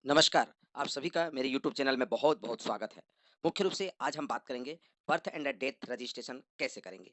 नमस्कार, आप सभी का मेरे YouTube चैनल में बहुत-बहुत स्वागत है। मुख्य रूप से आज हम बात करेंगे बर्थ एंड डेथ रजिस्ट्रेशन कैसे करेंगे।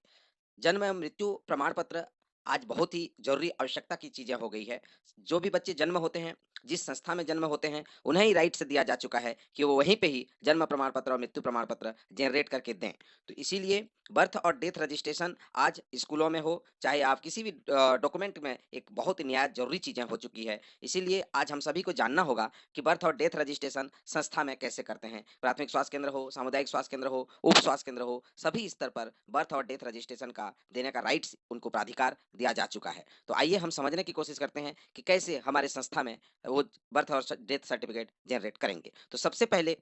जन्म एवं मृत्यु प्रमाण पत्र आज बहुत ही जरूरी आवश्यकता की चीजें हो गई है। जो भी बच्चे जन्म होते हैं, जिस संस्था में जन्म होते हैं, उन्हें ही राइट से दिया जा चुका है कि वो वहीं पे ही जन्म प्रमाण पत्र और मृत्यु प्रमाण पत्र जनरेट करके दें। तो इसीलिए बर्थ और डेथ रजिस्ट्रेशन आज स्कूलों में हो, चाहे आप किसी भी डॉक्यूमेंट में, एक बहुत ही निहायत जरूरी चीजें हो चुकी है। इसीलिए आज हम सभी को जानना होगा कि बर्थ और डेथ रजिस्ट्रेशन संस्था में कैसे करते हैं। प्राथमिक स्वास्थ्य केंद्र हो, सामुदायिक स्वास्थ्य केंद्र हो, उप स्वास्थ्य केंद्र हो, सभी स्तर पर बर्थ और डेथ रजिस्ट्रेशन का देने का राइट्स उनको प्राधिकार दिया जा चुका है। तो आइए हम समझने की कोशिश करते हैं कि कैसे हमारे संस्था में वो बर्थ और डेथ सर्टिफिकेट जनरेट करेंगे। तो सबसे पहले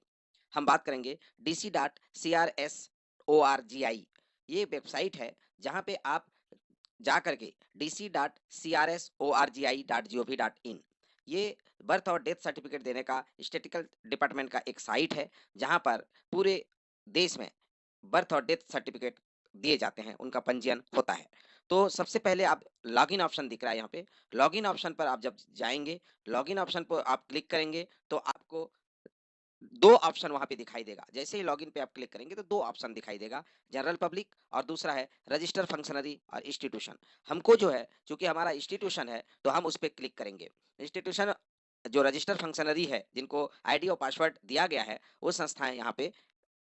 हम बात करेंगे DC.CRS.ORGI। ये वेबसाइट है जहाँ पे आप जा करके dc.crsorgi.gov.in, ये बर्थ और डेथ सर्टिफिकेट देने का स्टेटिकल डिपार्टमेंट का एक साइट है जहाँ पर पूरे देश में बर्थ और डेथ सर्टिफिकेट दिए जाते हैं, उनका पंजीयन होता है। तो सबसे पहले आप लॉगिन ऑप्शन दिख रहा है यहाँ पे, लॉगिन ऑप्शन पर आप जब जाएंगे, लॉगिन ऑप्शन पर आप क्लिक करेंगे तो आपको दो ऑप्शन वहां पे दिखाई देगा। जैसे ही लॉगिन पे आप क्लिक करेंगे तो दो ऑप्शन दिखाई देगा, जनरल पब्लिक और दूसरा है रजिस्टर फंक्शनरी और इंस्टीट्यूशन। हमको जो है, चूंकि हमारा इंस्टीट्यूशन है, तो हम उस पर क्लिक करेंगे। इंस्टीट्यूशन जो रजिस्टर फंक्शनरी है, जिनको आईडी और पासवर्ड दिया गया है, वो संस्थाएं यहाँ पे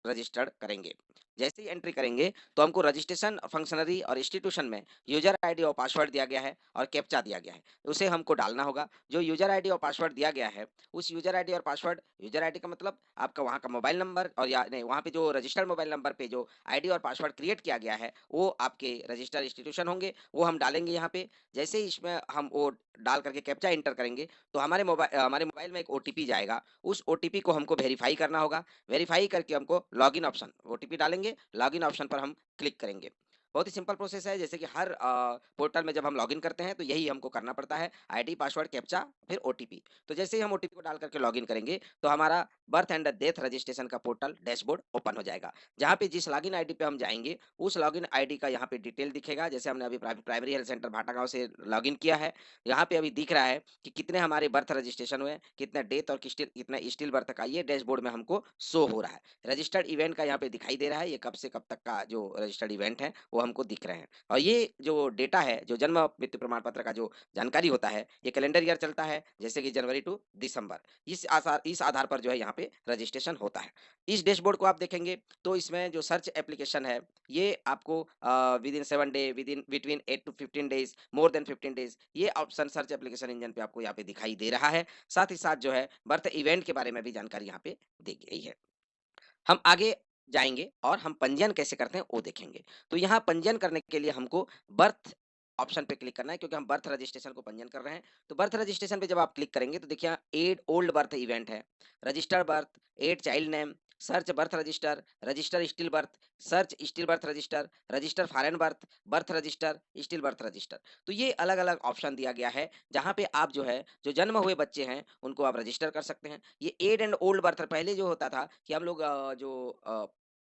रजिस्टर्ड करेंगे। जैसे ही एंट्री करेंगे तो हमको रजिस्ट्रेशन फंक्शनरी और इंस्टीट्यूशन में यूजर आईडी और पासवर्ड दिया गया है और कैप्चा दिया गया है, उसे हमको डालना होगा। जो यूजर आईडी और पासवर्ड दिया गया है, उस यूजर आईडी और पासवर्ड, यूजर आईडी का मतलब आपका वहाँ का मोबाइल नंबर, और या नहीं, वहाँ पे जो रजिस्टर्ड मोबाइल नंबर पे जो आईडी और पासवर्ड क्रिएट किया गया है, वो आपके रजिस्टर्ड इंस्टीट्यूशन होंगे, वो हम डालेंगे यहाँ पे। जैसे ही इसमें हम वो डाल करके कैप्चा इंटर करेंगे तो हमारे मोबाइल में एक ओटीपी जाएगा। उस ओटीपी को हमको वेरीफाई करना होगा। वेरीफाई करके हमको लॉगिन ऑप्शन, ओटीपी डालेंगे, लॉगिन ऑप्शन पर हम क्लिक करेंगे। बहुत ही सिंपल प्रोसेस है। जैसे कि हर पोर्टल में जब हम लॉगिन करते हैं तो यही हमको करना पड़ता है, आईडी, पासवर्ड, कैप्चा, फिर ओटीपी। तो जैसे ही हम ओटीपी को डाल करके लॉगिन करेंगे तो हमारा बर्थ एंड डेथ रजिस्ट्रेशन का पोर्टल डैशबोर्ड ओपन हो जाएगा, जहाँ पे जिस लॉगिन आईडी पे हम जाएंगे, उस लॉगिन आईडी का यहाँ पे डिटेल दिखेगा। जैसे हमने अभी प्राइमरी हेल्थ सेंटर भाटागांव से लॉगिन किया है, यहाँ पे अभी दिख रहा है कि कितने हमारे बर्थ रजिस्ट्रेशन हुए, कितना डेथ और कितना स्टिल बर्थ का, ये डैशबोर्ड में हमको शो हो रहा है। रजिस्टर्ड इवेंट का यहाँ पे दिखाई दे रहा है, ये कब से कब तक का जो रजिस्टर्ड इवेंट है वो हमको दिख रहे हैं। और ये जो डेटा है, जो जन्म मृत्यु प्रमाण पत्र का जो जानकारी होता है, ये कैलेंडर ईयर चलता है, जैसे कि जनवरी टू दिसंबर। इस आधार पर जो है यहाँ पे रजिस्ट्रेशन होता है। इस डैशबोर्ड को आप देखेंगे तो इसमें जो सर्च एप्लीकेशन है, ये आपको with in 7 day, with in between 8 to 15 days, more than 15 days, ये ऑप्शन सर्च एप्लीकेशन इंजन पे आपको यहाँ पे दिखाई दे रहा है। साथ ही साथ जो है बर्थ इवेंट के बारे में भी जानकारी यहाँ पे दी गई है। हम आगे जाएंगे और हम पंजीयन कैसे करते हैं वो देखेंगे। तो यहाँ पंजीयन करने के लिए हमको बर्थ ऑप्शन पे क्लिक करना है, क्योंकि हम बर्थ रजिस्ट्रेशन को पंजीयन कर रहे हैं। तो बर्थ रजिस्ट्रेशन पे जब आप क्लिक करेंगे तो देखिए, एड ओल्ड बर्थ इवेंट है, register birth, add child name, search birth register, register still birth, search still birth register, register foreign birth, birth register, still birth register. तो ये अलग अलग ऑप्शन दिया गया है, जहाँ पे आप जो है, जो जन्म हुए बच्चे हैं उनको आप रजिस्टर कर सकते हैं। ये एड एंड ओल्ड बर्थ, पहले जो होता था कि हम लोग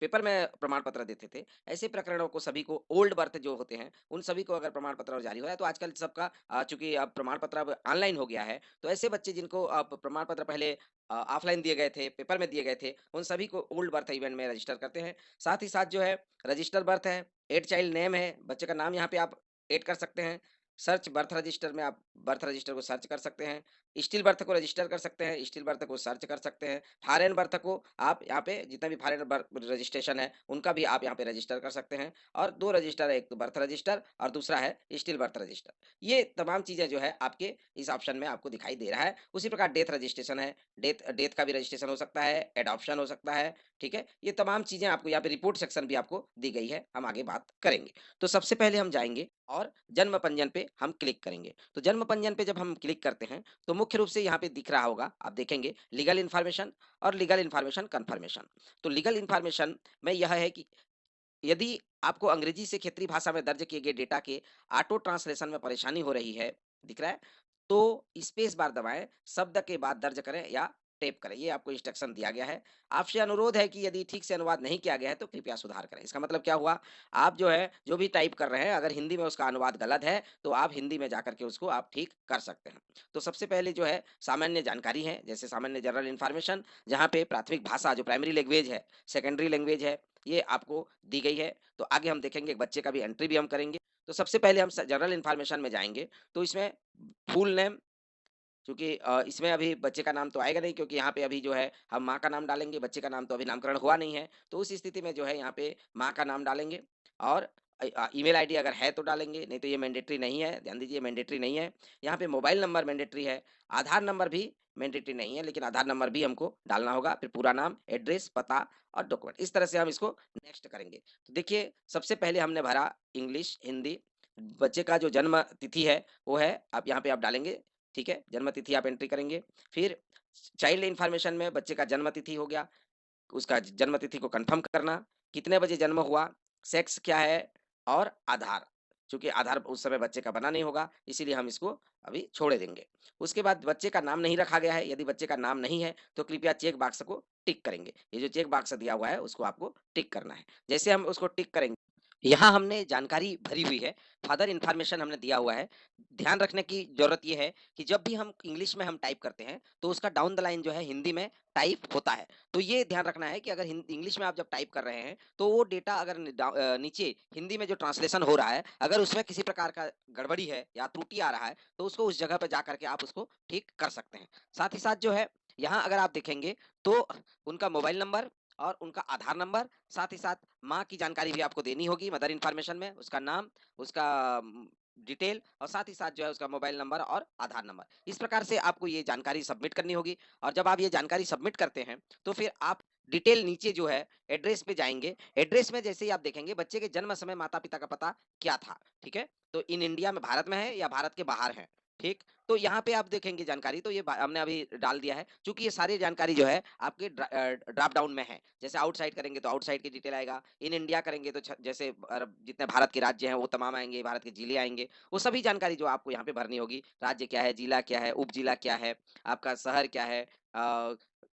पेपर में प्रमाण पत्र देते थे, ऐसे प्रकरणों को सभी को, ओल्ड बर्थ जो होते हैं उन सभी को अगर प्रमाण पत्र जारी हो रहा है, तो आजकल सबका चूंकि अब प्रमाण पत्र अब ऑनलाइन हो गया है, तो ऐसे बच्चे जिनको अब प्रमाण पत्र पहले ऑफलाइन दिए गए थे, पेपर में दिए गए थे, उन सभी को ओल्ड बर्थ इवेंट में रजिस्टर करते हैं। साथ ही साथ जो है, रजिस्टर बर्थ है, एड चाइल्ड नेम है, बच्चे का नाम यहाँ पे आप एड कर सकते हैं। सर्च बर्थ रजिस्टर में आप बर्थ रजिस्टर को सर्च कर सकते हैं। स्टिल बर्थ को रजिस्टर कर सकते हैं, स्टिल बर्थ को सर्च कर सकते हैं। फॉरेन बर्थ को आप यहाँ पे, जितना भी फॉरेन बर्थ रजिस्ट्रेशन है उनका भी आप यहाँ पे रजिस्टर कर सकते हैं। और दो रजिस्टर है, एक तो बर्थ रजिस्टर और दूसरा है स्टिल बर्थ रजिस्टर। ये तमाम चीजें जो है आपके इस ऑप्शन में आपको दिखाई दे रहा है। उसी प्रकार डेथ रजिस्ट्रेशन है, डेथ डेथ का भी रजिस्ट्रेशन हो सकता है, एडॉप्शन हो सकता है। ठीक है, ये तमाम चीजें आपको यहाँ पे रिपोर्ट सेक्शन भी आपको दी गई है, हम आगे बात करेंगे। तो सबसे पहले हम जाएंगे और जन्म पंजीयन पे हम क्लिक करेंगे। तो जन्म पंजीयन पे जब हम क्लिक करते हैं तो मुख्य रूप से यहाँ पे दिख रहा होगा, आप देखेंगे लीगल इन्फॉर्मेशन और लीगल इन्फॉर्मेशन कंफर्मेशन। तो लीगल इन्फॉर्मेशन में यह है कि यदि आपको अंग्रेजी से क्षेत्रीय भाषा में दर्ज किए गए डेटा के ऑटो ट्रांसलेशन में परेशानी हो रही है, दिख रहा है, तो स्पेस बार दबाएं, शब्द के बाद दर्ज करें या टेप करें। ये आपको इंस्ट्रक्शन दिया गया है। आपसे अनुरोध है कि यदि ठीक से अनुवाद नहीं किया गया है तो कृपया सुधार करें। इसका मतलब क्या हुआ? आप जो है, जो भी टाइप कर रहे हैं, अगर हिंदी में उसका अनुवाद गलत है, तो आप हिंदी में जाकर के उसको आप ठीक कर सकते हैं। तो सबसे पहले जो है सामान्य जानकारी है, जैसे सामान्य जनरल इन्फॉर्मेशन, जहाँ पे प्राथमिक भाषा जो प्राइमरी लैंग्वेज है, सेकेंडरी लैंग्वेज है, ये आपको दी गई है। तो आगे हम देखेंगे एक बच्चे का भी एंट्री भी हम करेंगे। तो सबसे पहले हम जनरल इन्फॉर्मेशन में जाएँगे, तो इसमें फुल नेम, क्योंकि इसमें अभी बच्चे का नाम तो आएगा नहीं, क्योंकि यहाँ पे अभी जो है हम माँ का नाम डालेंगे, बच्चे का नाम तो अभी नामकरण हुआ नहीं है। तो उस स्थिति में जो है यहाँ पे माँ का नाम डालेंगे, और ईमेल आईडी अगर है तो डालेंगे, नहीं तो ये मैंडेटरी नहीं है। ध्यान दीजिए, मैंडेटरी नहीं है। यहाँ पे मोबाइल नंबर मैंडेटरी है। आधार नंबर भी मैंडेटरी नहीं है, लेकिन आधार नंबर भी हमको डालना होगा। फिर पूरा नाम, एड्रेस, पता और डॉक्यूमेंट, इस तरह से हम इसको नेक्स्ट करेंगे। तो देखिए, सबसे पहले हमने भरा इंग्लिश, हिंदी। बच्चे का जो जन्म तिथि है वो है, आप यहाँ पे आप डालेंगे, ठीक है? जन्म तिथि आप एंट्री करेंगे। फिर चाइल्ड इन्फॉर्मेशन में बच्चे का जन्म तिथि हो गया, उसका जन्म तिथि को कंफर्म करना, कितने बजे जन्म हुआ, सेक्स क्या है, और आधार। चूँकि आधार उस समय बच्चे का बना नहीं होगा, इसीलिए हम इसको अभी छोड़ देंगे। उसके बाद बच्चे का नाम नहीं रखा गया है, यदि बच्चे का नाम नहीं है, तो कृपया चेक बॉक्स को टिक करेंगे। ये जो चेक बॉक्स दिया हुआ है, उसको आपको टिक करना है। जैसे हम उसको टिक करेंगे, यहाँ हमने जानकारी भरी हुई है, फादर इन्फॉर्मेशन हमने दिया हुआ है। ध्यान रखने की ज़रूरत ये है कि जब भी हम इंग्लिश में हम टाइप करते हैं, तो उसका डाउन द लाइन जो है हिंदी में टाइप होता है। तो ये ध्यान रखना है कि अगर इंग्लिश में आप जब टाइप कर रहे हैं, तो वो डेटा अगर नीचे हिंदी में जो ट्रांसलेशन हो रहा है, अगर उसमें किसी प्रकार का गड़बड़ी है या त्रुटि आ रहा है, तो उसको उस जगह पे जा करके आप उसको ठीक कर सकते हैं। साथ ही साथ जो है, यहाँ अगर आप देखेंगे, तो उनका मोबाइल नंबर और उनका आधार नंबर, साथ ही साथ माँ की जानकारी भी आपको देनी होगी मदर इन्फॉर्मेशन में, उसका नाम, उसका डिटेल, और साथ ही साथ जो है उसका मोबाइल नंबर और आधार नंबर। इस प्रकार से आपको ये जानकारी सबमिट करनी होगी। और जब आप ये जानकारी सबमिट करते हैं, तो फिर आप डिटेल नीचे जो है एड्रेस पे जाएंगे। एड्रेस में जैसे ही आप देखेंगे बच्चे के जन्म समय माता पिता का पता क्या था, ठीक है? तो इन इंडिया में भारत में है या भारत के बाहर है, ठीक? तो यहाँ पे आप देखेंगे जानकारी, तो ये हमने अभी डाल दिया है, क्योंकि ये सारी जानकारी जो है आपके ड्रॉप डाउन में है। जैसे आउटसाइड करेंगे तो आउटसाइड की डिटेल आएगा, इन इंडिया करेंगे तो जैसे जितने भारत के राज्य हैं वो तमाम आएंगे, भारत के जिले आएंगे, वो सभी जानकारी जो आपको यहाँ पे भरनी होगी। राज्य क्या है, जिला क्या है, उप जिला क्या है, आपका शहर क्या है,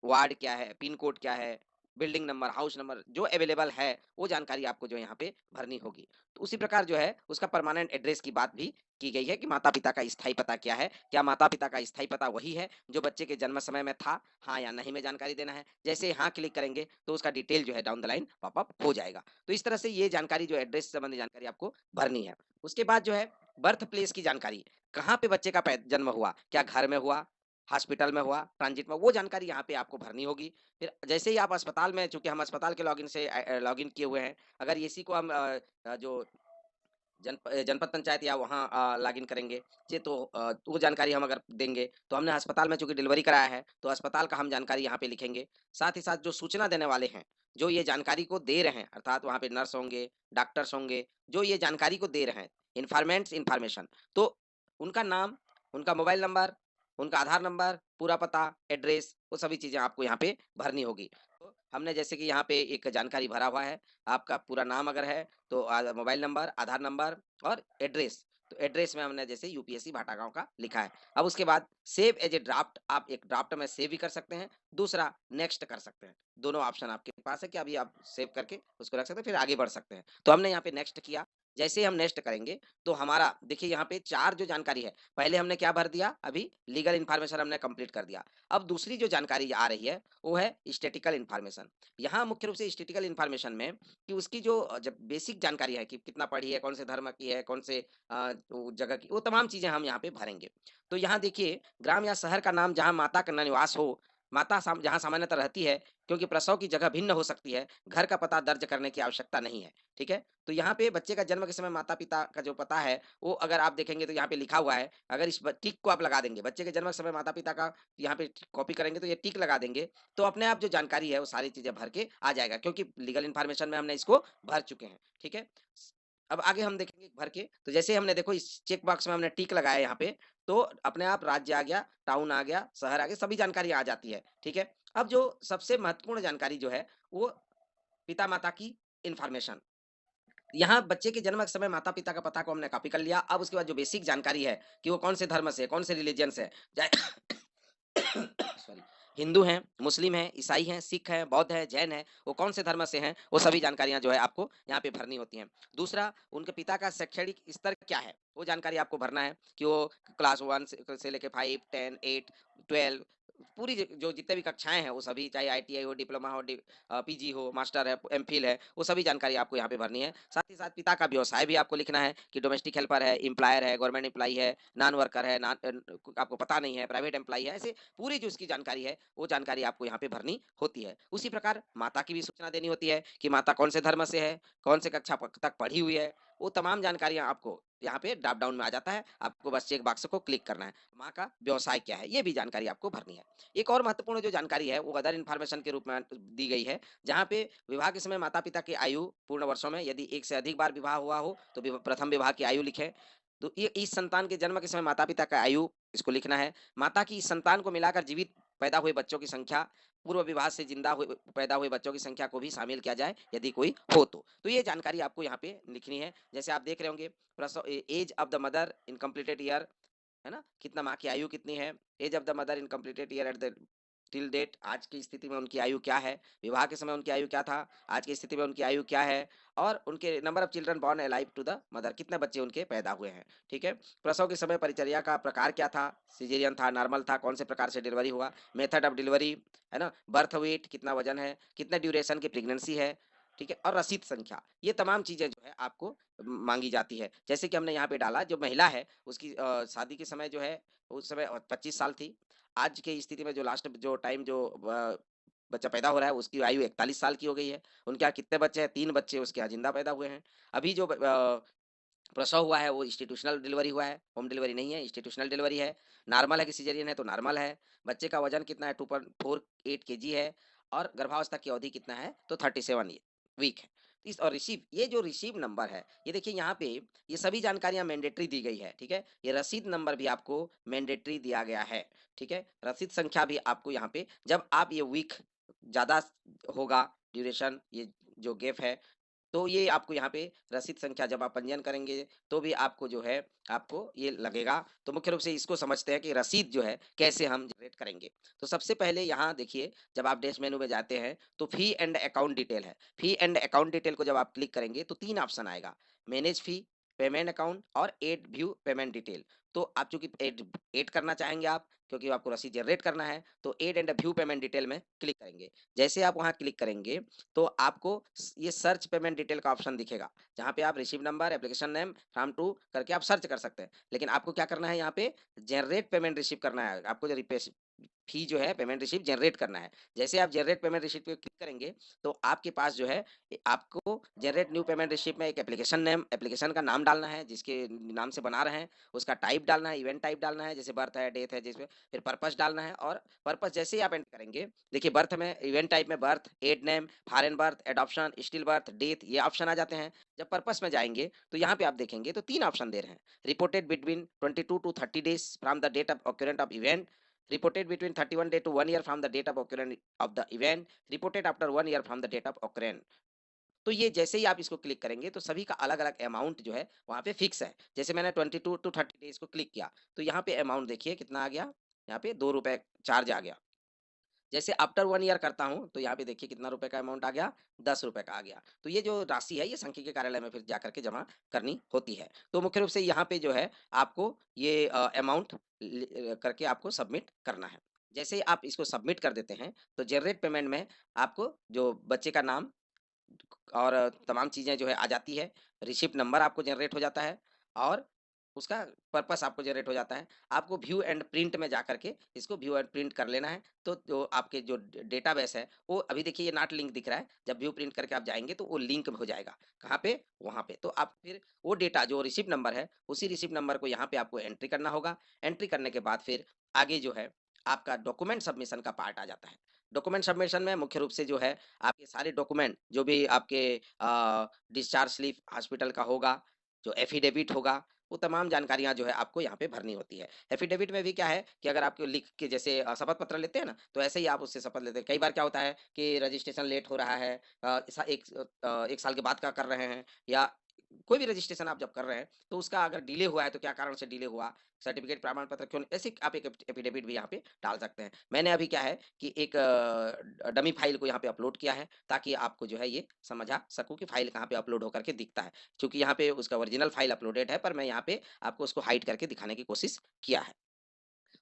वार्ड क्या है, पिन कोड क्या है, बिल्डिंग नंबर, हाउस नंबर जो अवेलेबल है, वो जानकारी आपको जो यहाँ पे भरनी होगी। तो उसी प्रकार जो है उसका परमानेंट एड्रेस की बात भी की गई है कि माता पिता का स्थायी पता क्या है। क्या माता पिता का स्थायी पता वही है जो बच्चे के जन्म समय में था, हाँ या नहीं में जानकारी देना है। जैसे हाँ क्लिक करेंगे तो उसका डिटेल जो है डाउन द लाइन पॉपअप हो जाएगा। तो इस तरह से ये जानकारी जो एड्रेस से संबंधित जानकारी आपको भरनी है। उसके बाद जो है बर्थ प्लेस की जानकारी, कहाँ पे बच्चे का जन्म हुआ, क्या घर में हुआ, हॉस्पिटल में हुआ, ट्रांजिट में, वो जानकारी यहाँ पे आपको भरनी होगी। फिर जैसे ही आप अस्पताल में, चूंकि हम अस्पताल के लॉगिन से लॉगिन किए हुए हैं, अगर इसी को हम जो जनपद पंचायत या वहाँ लॉगिन करेंगे, तो वो जानकारी हम अगर देंगे, तो हमने अस्पताल में चूँकि डिलीवरी कराया है, तो अस्पताल का हम जानकारी यहाँ पे लिखेंगे। साथ ही साथ जो सूचना देने वाले हैं, जो ये जानकारी को दे रहे हैं, अर्थात वहाँ पे नर्स होंगे, डॉक्टर्स होंगे, जो ये जानकारी को दे रहे हैं, इन्फॉर्मेंट्स इन्फॉर्मेशन, तो उनका नाम, उनका मोबाइल नंबर, उनका आधार नंबर, पूरा पता, एड्रेस, वो सभी चीज़ें आपको यहाँ पे भरनी होगी। तो हमने जैसे कि यहाँ पे एक जानकारी भरा हुआ है, आपका पूरा नाम अगर है, तो मोबाइल नंबर, आधार नंबर और एड्रेस। तो एड्रेस में हमने जैसे यूपीएससी भाटागांव का लिखा है। अब उसके बाद सेव एज ए ड्राफ्ट, आप एक ड्राफ्ट में सेव भी कर सकते हैं, दूसरा नेक्स्ट कर सकते हैं। दोनों ऑप्शन आपके पास है कि अभी आप सेव करके उसको रख सकते हैं, फिर आगे बढ़ सकते हैं। तो हमने यहाँ पे नेक्स्ट किया। जैसे ही हम नेक्स्ट करेंगे, तो हमारा देखिए यहाँ पे 4 जो जानकारी है, पहले हमने क्या भर दिया, अभी लीगल इन्फॉर्मेशन हमने कंप्लीट कर दिया। अब दूसरी जो जानकारी आ रही है, वो है स्टैटिस्टिकल इन्फॉर्मेशन। यहाँ मुख्य रूप से स्टैटिस्टिकल इन्फॉर्मेशन में कि उसकी जो जब बेसिक जानकारी है कि कितना पढ़ी है, कौन से धर्म की है, कौन से वो जगह की, वो तमाम चीज़ें हम यहाँ पे भरेंगे। तो यहाँ देखिए, ग्राम या शहर का नाम जहाँ माता का निवास हो, माता जहाँ सामान्यतः रहती है, क्योंकि प्रसव की जगह भिन्न हो सकती है, घर का पता दर्ज करने की आवश्यकता नहीं है, ठीक है? तो यहाँ पे बच्चे का जन्म के समय माता-पिता का जो पता है, वो अगर आप देखेंगे तो यहाँ पे लिखा हुआ है, अगर इस टिक को आप लगा देंगे, बच्चे के जन्म के समय माता-पिता का यहाँ पे कॉपी करेंगे तो ये टिक लगा देंगे, तो अपने आप जो जानकारी है वो सारी चीज़ें भर के आ जाएगा, क्योंकि लीगल इन्फॉर्मेशन में हमने इसको भर चुके हैं, ठीक है? अब आगे हम देखेंगे भर के, तो जैसे हमने देखो इस चेक बॉक्स में हमने टिक लगाया यहाँ पे, तो अपने आप राज्य आ गया, टाउन आ गया, शहर आ गया, सभी जानकारी आ जाती है, ठीक है? अब जो सबसे महत्वपूर्ण जानकारी जो है, वो पिता-माता की इन्फॉर्मेशन। यहाँ बच्चे के जन्म के समय माता-पिता का पता को हमने कॉपी कर लिया। अब उसके बाद जो बेसिक जानकारी है कि वो कौन से धर्म से, कौन से रिलिजन से है, चाहे सॉरी, हिंदू हैं, मुस्लिम हैं, ईसाई हैं, सिख हैं, बौद्ध हैं, जैन हैं, वो कौन से धर्म से हैं, वो सभी जानकारियाँ जो है आपको यहाँ पे भरनी होती हैं। दूसरा, उनके पिता का शैक्षणिक स्तर क्या है, वो जानकारी आपको भरना है कि वो क्लास 1 से लेके 5, 10, 8, 12 पूरी जो जितने भी कक्षाएँ हैं वो सभी, चाहे आईटीआई हो, डिप्लोमा हो, पीजी हो, मास्टर है, एमफिल है, वो सभी जानकारी आपको यहाँ पे भरनी है। साथ ही साथ पिता का व्यवसाय भी आपको लिखना है कि डोमेस्टिक हेल्पर है, एम्प्लॉयर है, गवर्नमेंट एम्प्लॉयी है, नॉन वर्कर है, आपको पता नहीं है, प्राइवेट एम्प्लॉयी है, ऐसे पूरी जो उसकी जानकारी है, वो जानकारी आपको यहाँ पे भरनी होती है। उसी प्रकार माता की भी सूचना देनी होती है कि माता कौन से धर्म से है, कौन से कक्षा तक पढ़ी हुई है, वो तमाम जानकारियाँ आपको यहाँ पे ड्रॉप डाउन में आ जाता है। आपको बस चेक बॉक्स को क्लिक करना है। माँ का व्यवसाय क्या है, ये भी जानकारी आपको भरनी है। एक और महत्वपूर्ण जो जानकारी है, वो अदर इन्फॉर्मेशन के रूप में दी गई है, जहाँ पे विवाह के समय माता-पिता की आयु पूर्ण वर्षों में, यदि एक से अधिक बार विवाह हुआ हो, तो प्रथम विवाह की आयु लिखें। तो ये इस संतान के जन्म के समय माता-पिता का आयु इसको लिखना है। माता की इस संतान को मिलाकर जीवित पैदा हुए बच्चों की संख्या, पूर्व विवाह से जिंदा हुए पैदा हुए बच्चों की संख्या को भी शामिल किया जाए यदि कोई हो तो ये जानकारी आपको यहाँ पे लिखनी है। जैसे आप देख रहे होंगे, प्रसव age of the mother in completed year, है ना? कितना माँ की आयु कितनी है? Age of the mother in completed year at the till date, आज की स्थिति में उनकी आयु क्या है? विवाह के समय उनकी आयु क्या था? आज की स्थिति में उनकी आयु क्या है? और उनके number of children born alive to the mother, कितने बच्चे उनके पैदा हुए हैं, ठीक है? प्रसव के समय परिचर्या का प्रकार क्या था? सिजेरियन था, नॉर्मल था, कौन से प्रकार से डिलीवरी हुआ? मेथड ऑफ डिलीवरी, है ना? बर्थ वेट कितना वजन है? कितने ड्यूरेशन की प्रेगनेंसी है? ठीक है? और रसीद संख्या, ये तमाम चीजें जो है आपको मांगी जाती है। जैसे कि हमने यहाँ पे डाला, जो महिला है उसकी शादी के समय जो है, उस समय 25 साल थी। आज की स्थिति में जो लास्ट जो टाइम जो बच्चा पैदा हो रहा है, उसकी आयु 41 साल की हो गई है। उनके यहाँ कितने बच्चे हैं? 3 बच्चे उसके यहाँ जिंदा पैदा हुए हैं। अभी जो प्रसव हुआ है वो इंस्टीट्यूशनल डिलीवरी हुआ है, होम डिलीवरी नहीं है, इंस्टीट्यूशनल डिलीवरी है। नॉर्मल है कि सिजेरियन है, तो नॉर्मल है। बच्चे का वजन कितना है? 2.48 केजी है। और गर्भावस्था की अवधि कितना है? तो 37 वीक है। इस और रिसीव, ये जो रिसीव नंबर है, ये देखिए यहाँ पे ये सभी जानकारियां मैंडेटरी दी गई है, ठीक है? ये रसीद नंबर भी आपको मैंडेटरी दिया गया है, ठीक है? रसीद संख्या भी आपको यहाँ पे, जब आप ये वीक ज्यादा होगा ड्यूरेशन, ये जो गैप है, तो ये आपको यहाँ पे रसीद संख्या जब आप पंजीयन करेंगे, तो भी आपको जो है आपको ये लगेगा। तो मुख्य रूप से इसको समझते हैं कि रसीद जो है कैसे हम जनरेट करेंगे। तो सबसे पहले यहाँ देखिए, जब आप डैश मेनू में जाते हैं तो फी एंड अकाउंट डिटेल है। फी एंड अकाउंट डिटेल को जब आप क्लिक करेंगे तो 3 ऑप्शन आएगा, मैनेज फी, पेमेंट अकाउंट और एड व्यू पेमेंट डिटेल। तो आप चूंकि एड एड करना चाहेंगे, आप क्योंकि आपको रसीद जनरेट करना है, तो add and view payment detail में क्लिक करेंगे। जैसे आप वहां क्लिक करेंगे तो आपको ये सर्च पेमेंट डिटेल का ऑप्शन दिखेगा, जहाँ पे आप receive number, application name, from to करके आप सर्च कर सकते हैं। लेकिन आपको क्या करना है, यहाँ पे जनरेट पेमेंट रिसीव करना है। आपको जो फी जो है पेमेंट रिसीव जनरेट करना है। जैसे आप जनरेट पेमेंट रिसीव पे क्लिक करेंगे, तो आपके पास जो है आपको जनरेट न्यू पेमेंट रिसीव में एक एप्लीकेशन नेम, एप्लीकेशन का नाम डालना है जिसके नाम से बना रहे हैं, उसका टाइप डालना है, इवेंट टाइप डालना है, जैसे बर्थ है, डेथ है, जिसमें फिर पर्पस डालना है। और पर्पस जैसे ही आप एंटर करेंगे, देखिए बर्थ में, इवेंट टाइप में birth, add name, foreign birth, adoption, still birth, death, ये ऑप्शन आ जाते हैं। जब पर्पस में जाएंगे तो यहाँ पे आप देखेंगे तो 3 ऑप्शन दे रहे हैं, reported between 22 to 30 days from the date of occurrence of event, reported between 31 day to 1 year from the date of occurrence of the event, reported after 1 year from the date of occurrence। तो ये जैसे ही आप इसको click करेंगे तो सभी का अलग अलग अमाउंट जो है वहां पे फिक्स है। जैसे मैंने 22 टू 30 डेज को क्लिक किया, तो यहाँ पे अमाउंट देखिए कितना आ गया, यहाँ पे 2 रुपए चार्ज आ गया। जैसे आफ्टर 1 ईयर करता हूँ तो यहाँ पे देखिए कितना रुपए का अमाउंट आ गया, 10 रुपए का आ गया। तो ये जो राशि है ये सांख्यिकी कार्यालय में फिर जाकर के जमा करनी होती है। तो मुख्य रूप से यहाँ पे जो है आपको ये अमाउंट करके आपको सबमिट करना है। जैसे ही आप इसको सबमिट कर देते हैं, तो जनरेट पेमेंट में आपको जो बच्चे का नाम और तमाम चीज़ें जो है आ जाती है। रिसिप्ट नंबर आपको जनरेट हो जाता है और उसका पर्पस आपको जनरेट हो जाता है। आपको व्यू एंड प्रिंट में जाकर के इसको व्यू एंड प्रिंट कर लेना है। तो जो आपके जो डेटाबेस है, वो अभी देखिए ये नॉट लिंक दिख रहा है। जब व्यू प्रिंट करके आप जाएँगे तो वो लिंक हो जाएगा। कहाँ पे? वहाँ पे। तो आप फिर वो डेटा जो रिसिप्ट नंबर है, उसी रिसिप्ट नंबर को यहाँ पे आपको एंट्री करना होगा। एंट्री करने के बाद फिर आगे जो है आपका डॉक्यूमेंट सबमिशन का पार्ट आ जाता है। डॉक्यूमेंट सबमिशन में मुख्य रूप से जो है आपके सारे डॉक्यूमेंट जो भी आपके डिस्चार्ज स्लिप हॉस्पिटल का होगा, जो एफिडेविट होगा, वो तमाम जानकारियाँ जो है आपको यहाँ पे भरनी होती है। एफिडेविट में भी क्या है कि अगर आपको लिख के जैसे शपथ पत्र लेते हैं ना, तो ऐसे ही आप उससे शपथ लेते हैं। कई बार क्या होता है कि रजिस्ट्रेशन लेट हो रहा है, 1 साल के बाद का कर रहे हैं, या कोई भी रजिस्ट्रेशन आप जब कर रहे हैं तो उसका अगर डिले हुआ है तो क्या कारण से डिले हुआ, सर्टिफिकेट प्रमाण पत्र क्यों नहीं, ऐसे आप एक एफिडेविट भी यहाँ पे डाल सकते हैं। मैंने अभी क्या है कि एक डमी फाइल को यहाँ पे अपलोड किया है ताकि आपको जो है ये समझ आ सकूं कि फाइल कहाँ पे अपलोड होकर के दिखता है, क्योंकि यहाँ पे उसका ओरिजिनल फाइल अपलोडेड है पर मैं यहाँ पे आपको उसको हाइड करके दिखाने की कोशिश किया है।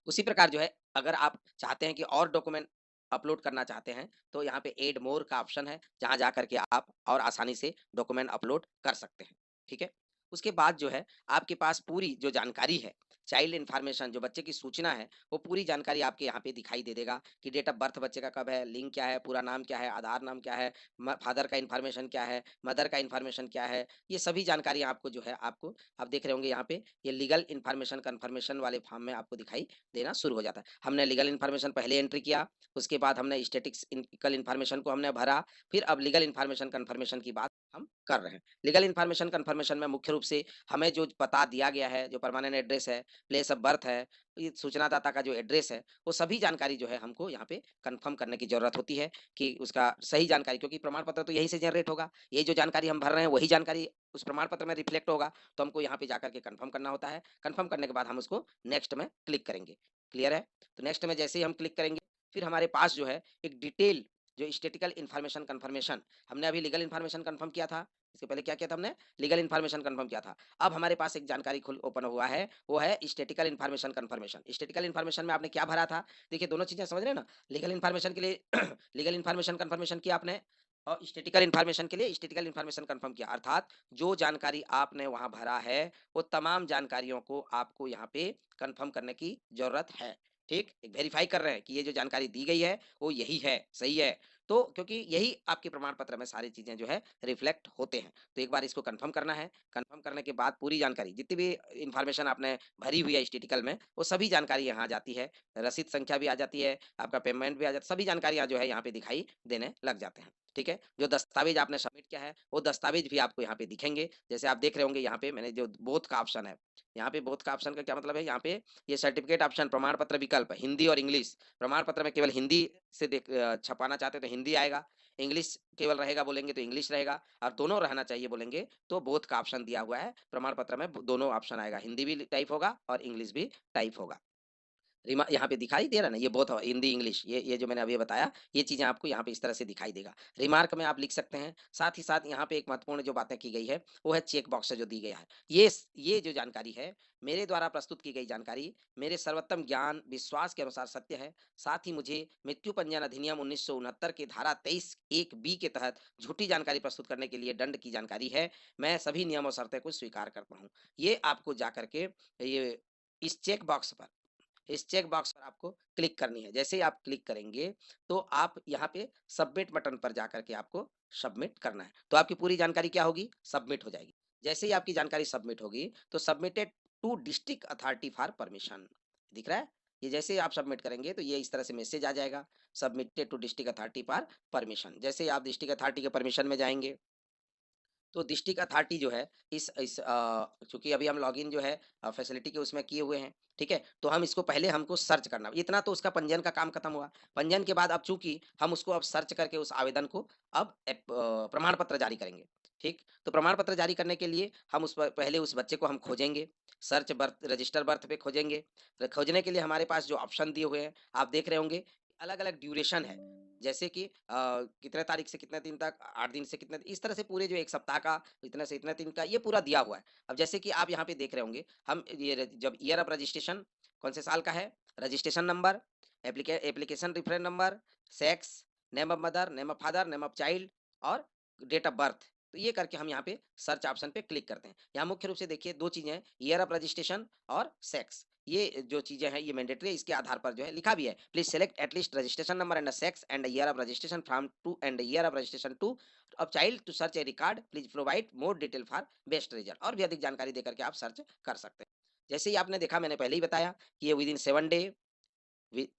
उसी प्रकार जो है अगर आप चाहते हैं कि और डॉक्यूमेंट अपलोड करना चाहते हैं तो यहाँ पे ऐड मोर का ऑप्शन है, जहाँ जा करके आप और आसानी से डॉक्यूमेंट अपलोड कर सकते हैं। ठीक है। उसके बाद जो है आपके पास पूरी जो जानकारी है, चाइल्ड इन्फॉर्मेशन जो बच्चे की सूचना है, वो पूरी जानकारी आपके यहाँ पे दिखाई दे देगा कि डेट ऑफ बर्थ बच्चे का कब है, लिंक क्या है, पूरा नाम क्या है, आधार नाम क्या है, फादर का इन्फॉर्मेशन क्या है, मदर का इन्फॉर्मेशन क्या है, ये सभी जानकारी आपको जो है आपको आप देख रहे होंगे यहाँ पे ये लीगल इन्फॉर्मेशन कन्फर्मेशन वाले फॉर्म में आपको दिखाई देना शुरू हो जाता है। हमने लीगल इन्फॉर्मेशन पहले एंट्री किया, उसके बाद हमने स्टैटिस्टिकल इन्फॉर्मेशन को हमने भरा, फिर अब लीगल इन्फॉर्मेशन कन्फर्मेशन की बात हम कर रहे हैं। लीगल इन्फॉर्मेशन कन्फर्मेशन में मुख्य रूप से हमें जो पता दिया गया है, जो परमानेंट एड्रेस है, प्लेस ऑफ बर्थ है, ये सूचनादाता का जो एड्रेस है, वो सभी जानकारी जो है हमको यहाँ पे कन्फर्म करने की ज़रूरत होती है कि उसका सही जानकारी, क्योंकि प्रमाण पत्र तो यहीं से जनरेट होगा। ये जो जानकारी हम भर रहे हैं, वही जानकारी उस प्रमाण पत्र में रिफ्लेक्ट होगा, तो हमको यहाँ पे जाकर के कन्फर्म करना होता है। कन्फर्म करने के बाद हम उसको नेक्स्ट में क्लिक करेंगे। क्लियर है? तो नेक्स्ट में जैसे ही हम क्लिक करेंगे, फिर हमारे पास जो है एक डिटेल जो स्टैटिकल इन्फॉर्मेशन कन्फर्मेशन, हमने अभी लीगल इन्फॉर्मेशन कन्फर्म किया था, इसके पहले क्या किया था हमने? लीगल इन्फॉर्मेशन कन्फर्म किया था। अब हमारे पास एक जानकारी खुल ओपन हुआ है, वो है statical information confirmation. Statical information में आपने क्या भरा था? देखिए दोनों चीज़ें समझ रहे हैं ना? लीगल इन्फॉर्मेशन के लिए लीगल इन्फॉर्मेशन कन्फर्मेशन किया आपने और स्टैटिकल इन्फॉर्मेशन के लिए स्टैटिकल इन्फॉर्मेशन कन्फर्म किया। अर्थात जो जानकारी आपने वहाँ भरा है, वो तमाम जानकारियों को आपको यहाँ पे कन्फर्म करने की ज़रूरत है। ठीक? एक वेरीफाई कर रहे हैं कि ये जो जानकारी दी गई है, वो यही है, सही है। तो क्योंकि यही आपके प्रमाण पत्र में सारी चीज़ें जो है रिफ्लेक्ट होते हैं। तो एक बार इसको कन्फर्म करना है, कन्फर्म करने के बाद पूरी जानकारी जितनी भी इन्फॉर्मेशन आपने भरी हुई है स्टैटिकल में, वो सभी जानकारी यहाँ आ जाती है। रसीद संख्या भी आ जाती है, आपका पेमेंट भी आ जाता है, सभी जानकारियाँ जो है यहाँ पे दिखाई देने लग जाते हैं। ठीक है? जो दस्तावेज़ आपने सबमिट किया है, वो दस्तावेज़ भी आपको यहाँ पे दिखेंगे। जैसे आप देख रहे होंगे यहाँ पे मैंने जो बोथ का ऑप्शन है, यहाँ पे बोथ का ऑप्शन का क्या मतलब है? यहाँ पे ये सर्टिफिकेट ऑप्शन प्रमाण पत्र विकल्प हिंदी और इंग्लिश, प्रमाण पत्र में केवल हिंदी से छपाना चाहते हो तो हिंदी आएगा, इंग्लिश केवल रहेगा बोलेंगे तो इंग्लिश रहेगा, और दोनों रहना चाहिए बोलेंगे तो बोथ का ऑप्शन दिया हुआ है। प्रमाण पत्र में दोनों ऑप्शन आएगा, हिंदी भी टाइप होगा और इंग्लिश भी टाइप होगा। रिमा यहाँ पे दिखाई दे रहा है ना, ये बोथ हिंदी इंग्लिश, ये जो मैंने अभी बताया, ये चीजें आपको यहाँ पे इस तरह से दिखाई देगा। रिमार्क में आप लिख सकते हैं। साथ ही साथ यहाँ पे एक महत्वपूर्ण जो बातें की गई है, वो है चेक बॉक्स जो दी गया है। ये जो जानकारी है, मेरे द्वारा प्रस्तुत की गई जानकारी मेरे सर्वोत्तम ज्ञान विश्वास के अनुसार सत्य है। साथ ही मुझे मृत्यु पंजीयन अधिनियम 1969 के धारा 23(1)(b) के तहत झूठी जानकारी प्रस्तुत करने के लिए दंड की जानकारी है। मैं सभी नियम और शर्तें को स्वीकार करता हूँ। ये आपको जा करके ये इस चेक बॉक्स पर, इस चेक बॉक्स पर आपको क्लिक करनी है। जैसे ही आप क्लिक करेंगे तो आप यहाँ पे सबमिट बटन पर जाकर के आपको सबमिट करना है, तो आपकी पूरी जानकारी क्या होगी? सबमिट हो जाएगी। जैसे ही आपकी जानकारी सबमिट होगी तो submitted to district authority for permission दिख रहा है। ये जैसे ही आप सबमिट करेंगे तो ये इस तरह से मैसेज आ जाएगा, submitted to district authority for permission. जैसे ही आप डिस्ट्रिक्ट अथॉरिटी के परमिशन में जाएंगे तो डिस्ट्रिक्ट अथॉरिटी जो है इस चूंकि अभी हम लॉगिन जो है फैसिलिटी के उसमें किए हुए हैं, ठीक है, तो हम इसको पहले हमको सर्च करना, इतना तो उसका पंजीयन का काम खत्म हुआ। पंजीयन के बाद अब चूंकि हम उसको अब सर्च करके उस आवेदन को अब प्रमाण पत्र जारी करेंगे। ठीक, तो प्रमाण पत्र जारी करने के लिए हम उस पहले उस बच्चे को हम खोजेंगे, सर्च बर्थ रजिस्टर बर्थ पे खोजेंगे। खोजने के लिए हमारे पास जो ऑप्शन दिए हुए हैं आप देख रहे होंगे, अलग अलग ड्यूरेशन है, जैसे कि कितने तारीख से कितने दिन तक, 8 दिन से कितने, इस तरह से पूरे जो 1 सप्ताह का, इतने से इतने दिन का, ये पूरा दिया हुआ है। अब जैसे कि आप यहाँ पे देख रहे होंगे, हम ये जब ईयर ऑफ रजिस्ट्रेशन कौन से साल का है, registration number, application reference number, sex, name of mother, name of father, name of child और डेट ऑफ बर्थ। तो ये करके हम यहाँ पे सर्च ऑप्शन पे क्लिक करते हैं। यहाँ मुख्य रूप से देखिए 2 चीज़ें हैं, ईयर ऑफ रजिस्ट्रेशन और सेक्स। ये जो चीज़ें हैं ये मैंडेटरी है, इसके आधार पर जो है लिखा भी है, please select at least registration number and sex and year of registration from to and year of registration to of child to search a record, please provide more detail for best result. और भी अधिक जानकारी देकर के आप search कर सकते हैं। जैसे ही आपने देखा, मैंने पहले ही बताया कि ये with in 7 day,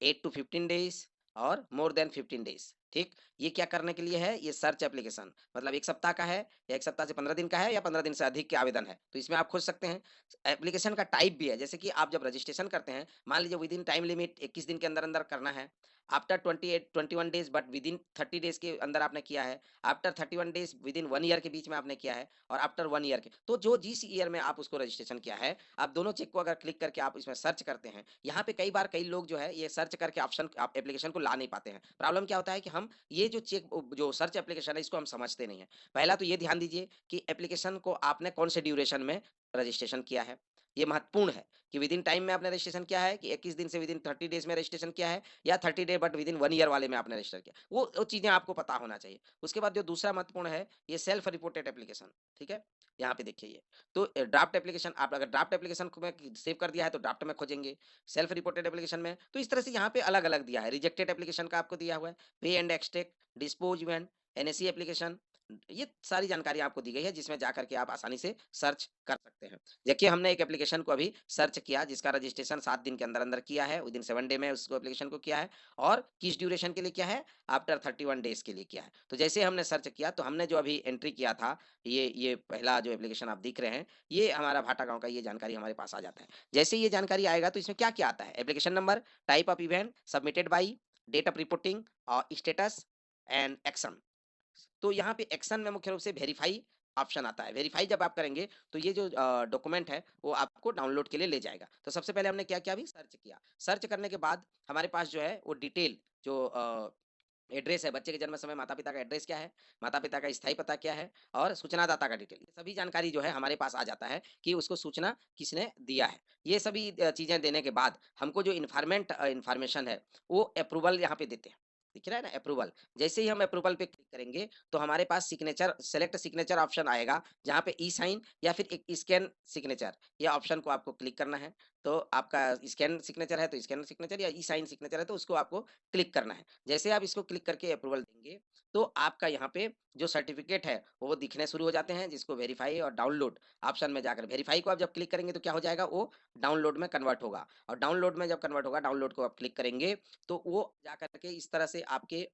8 to 15 days और मोर देन 15 डेज। ठीक? ये क्या करने के लिए है? ये सर्च एप्लीकेशन मतलब 1 सप्ताह का है या 1 सप्ताह से 15 दिन का है या 15 दिन से अधिक के आवेदन है। तो इसमें आप खोज सकते हैं। एप्लीकेशन का टाइप भी है, जैसे कि आप जब रजिस्ट्रेशन करते हैं, मान लीजिए विदिन टाइम लिमिट 21 दिन के अंदर-अंदर करना है। After 28 21 days but within 30 days के अंदर आपने किया है। आफ्टर 31 डेज़ विदिन 1 ईयर के बीच में आपने किया है और आफ्टर 1 ईयर के तो जो जिस ईयर में आप उसको रजिस्ट्रेशन किया है, आप दोनों चेक को अगर क्लिक करके आप इसमें सर्च करते हैं, यहाँ पे कई बार कई लोग जो है ये सर्च करके ऑप्शन आप एप्लीकेशन को ला नहीं पाते हैं। प्रॉब्लम क्या होता है कि हम ये जो सर्च एप्लीकेशन है इसको हम समझते नहीं है। पहला तो ये ध्यान दीजिए कि एप्लीकेशन को आपने कौन से ड्यूरेशन में रजिस्ट्रेशन किया है। ये महत्वपूर्ण है कि विदिन टाइम में आपने रजिस्ट्रेशन किया है कि 21 दिन से विदिन 30 डेज़ में रजिस्ट्रेशन किया है या 30 डे बट विदिन 1 ईयर वाले में आपने रजिस्टर किया। वो चीज़ें आपको पता होना चाहिए। उसके बाद जो दूसरा महत्वपूर्ण है, ये सेल्फ रिपोर्टेड एप्लीकेशन, ठीक है? यहाँ पे देखिए ये। तो ड्राफ्ट एप्लीकेशन आप अगर ड्राफ्ट एप्लीकेशन को में सेव कर दिया है तो ड्राफ्ट में खोजेंगे। सेल्फ रिपोर्टेड एप्लीकेशन में तो इस तरह से यहाँ पे अलग-अलग दिया है। रिजेक्टेड एप्लीकेशन का आपको दिया हुआ है। पे and extract, dispose event, NAC application ये सारी जानकारी आपको दी गई है जिसमें जाकर के आप आसानी से सर्च कर सकते हैं। देखिए हमने एक एप्लीकेशन को अभी सर्च किया जिसका रजिस्ट्रेशन 7 दिन के अंदर-अंदर किया है, विदिन 7 डे में उसको एप्लीकेशन को किया है और किस ड्यूरेशन के लिए किया है? आफ्टर 31 डेज़ के लिए किया है। तो जैसे हमने सर्च किया तो हमने जो अभी एंट्री किया था, ये पहला जो एप्लीकेशन आप देख रहे हैं, ये हमारा भाटा गाँव का ये जानकारी हमारे पास आ जाता है। जैसे ये जानकारी आएगा तो इसमें क्या-क्या आता है? Application number, type of event, submitted by, date of reporting status and action. तो यहाँ पे एक्शन में मुख्य रूप से वेरीफाई ऑप्शन आता है। वेरीफाई जब आप करेंगे तो ये जो डॉक्यूमेंट है वो आपको डाउनलोड के लिए ले जाएगा। तो सबसे पहले हमने क्या किया अभी सर्च किया। सर्च करने के बाद हमारे पास जो है वो डिटेल जो एड्रेस है, बच्चे के जन्म समय माता-पिता का एड्रेस क्या है, माता-पिता का स्थायी पता क्या है और सूचनादाता का डिटेल। ये सभी जानकारी जो है हमारे पास आ जाता है कि उसको सूचना किसने दिया है। ये सभी चीज़ें देने के बाद हमको जो इन्फॉर्मेशन है वो अप्रूवल यहाँ पे देते हैं। दिख रहा है ना अप्रूवल। जैसे ही हम अप्रूवल पे क्लिक करेंगे तो हमारे पास सिग्नेचर सेलेक्ट सिग्नेचर ऑप्शन आएगा जहाँ पे ई साइन या फिर एक स्कैन सिग्नेचर ये ऑप्शन को आपको क्लिक करना है। तो आपका स्कैन सिग्नेचर है तो स्कैन सिग्नेचर या ई साइन सिग्नेचर है तो उसको आपको क्लिक करना है। जैसे आप इसको क्लिक करके अप्रूवल देंगे तो आपका यहाँ पे जो सर्टिफिकेट है वो दिखने शुरू हो जाते हैं जिसको वेरीफाई और डाउनलोड ऑप्शन में जाकर वेरीफाई को आप जब क्लिक करेंगे तो क्या हो जाएगा वो डाउनलोड में कन्वर्ट होगा और डाउनलोड में जब कन्वर्ट होगा डाउनलोड को आप क्लिक करेंगे तो वो जाकर के इस तरह से आपके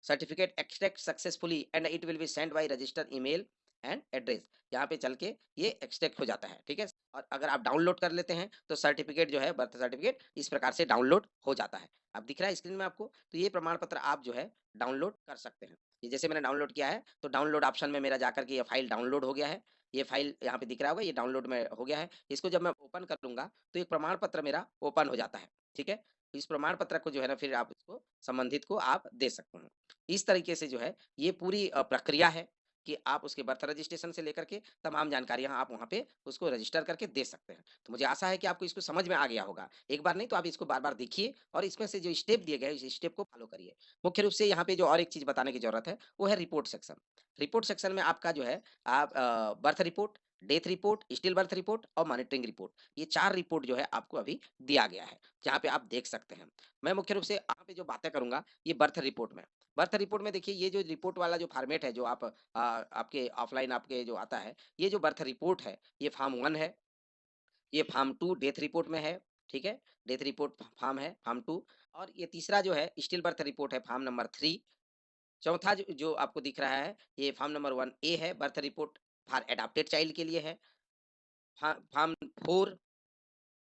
certificate extract successfully and it will be send by register email and address यहाँ पे चल के ये एक्सट्रैक्ट हो जाता है ठीक है और अगर आप डाउनलोड कर लेते हैं तो सर्टिफिकेट जो है बर्थ सर्टिफिकेट इस प्रकार से डाउनलोड हो जाता है अब दिख रहा है स्क्रीन में आपको तो ये प्रमाण पत्र आप जो है डाउनलोड कर सकते हैं ये जैसे मैंने डाउनलोड किया है तो डाउनलोड ऑप्शन में मेरा जाकर के ये फाइल डाउनलोड हो गया है ये फाइल यहाँ पे दिख रहा होगा ये डाउनलोड में हो गया है इसको जब मैं ओपन कर लूंगा तो एक प्रमाण पत्र मेरा ओपन हो जाता है ठीक है इस प्रमाण पत्र को जो है ना फिर आप इसको संबंधित को आप दे सकते हैं इस तरीके से जो है ये पूरी प्रक्रिया है कि आप उसके बर्थ रजिस्ट्रेशन से लेकर के तमाम जानकारियां आप वहां पे उसको रजिस्टर करके दे सकते हैं तो मुझे आशा है कि आपको इसको समझ में आ गया होगा एक बार नहीं तो आप इसको बार बार देखिए और इसमें से जो स्टेप दिए गए इस स्टेप को फॉलो करिए मुख्य रूप से यहाँ पे जो और एक चीज बताने की जरूरत है वो है रिपोर्ट सेक्शन में आपका जो है आप birth report death report still birth report और मॉनिटरिंग रिपोर्ट ये 4 रिपोर्ट जो है आपको अभी दिया गया है जहाँ पे आप देख सकते हैं मैं मुख्य रूप से यहाँ पे जो बातें करूंगा ये बर्थ रिपोर्ट में देखिए ये जो रिपोर्ट वाला जो फॉर्मेट है जो आप आपके ऑफलाइन आपके जो आता है ये जो बर्थ रिपोर्ट है ये फार्म 1 है ये फार्म 2 डेथ रिपोर्ट में है ठीक है डेथ रिपोर्ट फार्म है फार्म 2 और ये तीसरा जो है स्टिल बर्थ रिपोर्ट है फार्म नंबर 3 चौथा जो आपको दिख रहा है ये फार्म नंबर 1 ए है birth report for adapted child के लिए है फार्म 4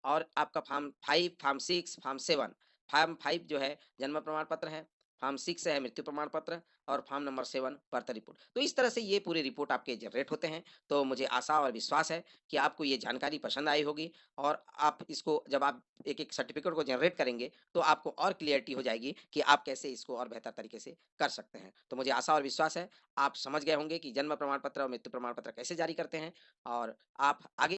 और आपका फार्म 5, फार्म 6, फार्म 7 फार्म 5 जो है जन्म प्रमाण पत्र है, फार्म 6 है मृत्यु प्रमाण पत्र और फार्म नंबर 7 बर्थ रिपोर्ट। तो इस तरह से ये पूरे रिपोर्ट आपके जनरेट होते हैं। तो मुझे आशा और विश्वास है कि आपको ये जानकारी पसंद आई होगी और आप इसको जब आप एक-एक सर्टिफिकेट को जनरेट करेंगे, तो आपको और क्लैरिटी हो जाएगी कि आप कैसे इसको और बेहतर तरीके से कर सकते हैं। तो मुझे आशा और विश्वास है, आप समझ गए होंगे कि जन्म प्रमाण पत्र और मृत्यु प्रमाण पत्र कैसे जारी करते हैं और आप आगे